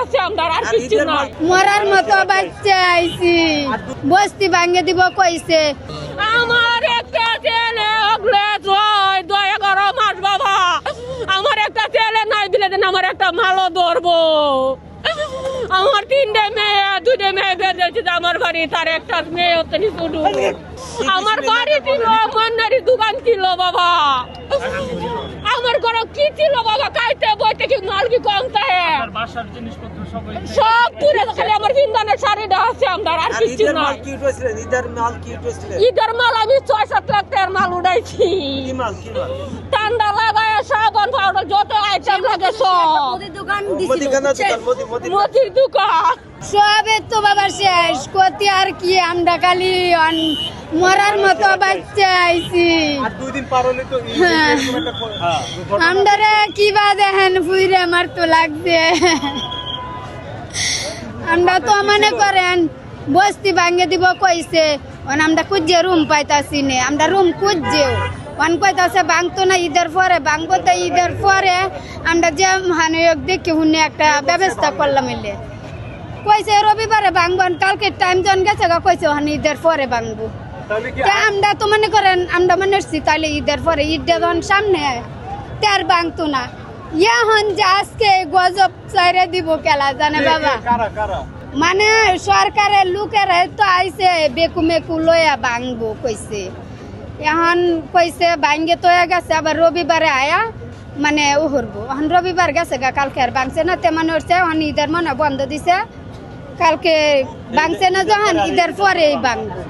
আছে আমরা আর কিছু না। মরার মতো বাচ্চা আইছি, বস্তি ভাঙে দিব কইছে। আমার একটা ছেলে অগলে 11 মাস বাবা, আমার একটা ছেলে নাই দিলে দেন আমার একটা ভালো ধরবো। আমার 3টে মেয়ে, 2টে মেয়ে বেঁধেছে আমার বাড়ি, তার একটা মেয়ে হচ্ছে শুধু। আমার বাড়ি ছিল মান্নারি দোকান ছিল বাবা, আমার ঘরে কি ছিল বাবা, খাইতে বইতে কি মাল কি কম থাকে, সব পুরে খালি আমার বিন্দানের শাড়িটা আছে আমরা আর কিছু না। ঈদের মাল আমি 6-7 লাখ টাকার মাল উঠাইছি, ঠান্ডা লাগায় সাবান পাউডার যত আইটেম লাগে সব, মুদির দোকান সবে তো বাবা শেষ কতি আর কি, আমরা খালি মরার মতো বাচ্চা আইছি। আমরা কিবা দেখেন ফুইরে আমার তো লাগছে। আমরা তো মনে করেন বস্তি ভাঙে দিব কইছে, আমরা খুঁজে রুম পাইতাছি না, আমরা রুম খুঁজছেও কইতাছে ভাঙতো না ঈদের পরে ভাঙবো, তো ঈদের পরে আমরা যে দেখি শুনে একটা ব্যবস্থা করলাম এলে কইছে রবিবারে ভাঙবো, কালকে টাইম জন গেছে কইছে ঈদের পরে ভাঙবো। আমরা তো মনে করেন আমরা মনে করছি তাহলে ঈদের পরে, ঈদটা যখন সামনে তার ভাঙতো না। এখন যে আজকে গজব চাইরে দিব খেলা জানে বাবা, মানে সরকারের লোকের তো আইছে বেকু মেকু লইয়া ভাঙবো কইছে। এখন কইছে ভাঙ্গে তো গেছে, আবার রবিবারে আয়া মানে ও হরবো। এখন রবিবার গেছে গা, কালকে আর ভাঙছে না, তেমন হচ্ছে এখন ঈদের মনে বন্ধ দিছে, কালকে ভাঙছে না, যখন ঈদের পরেই ভাঙবো।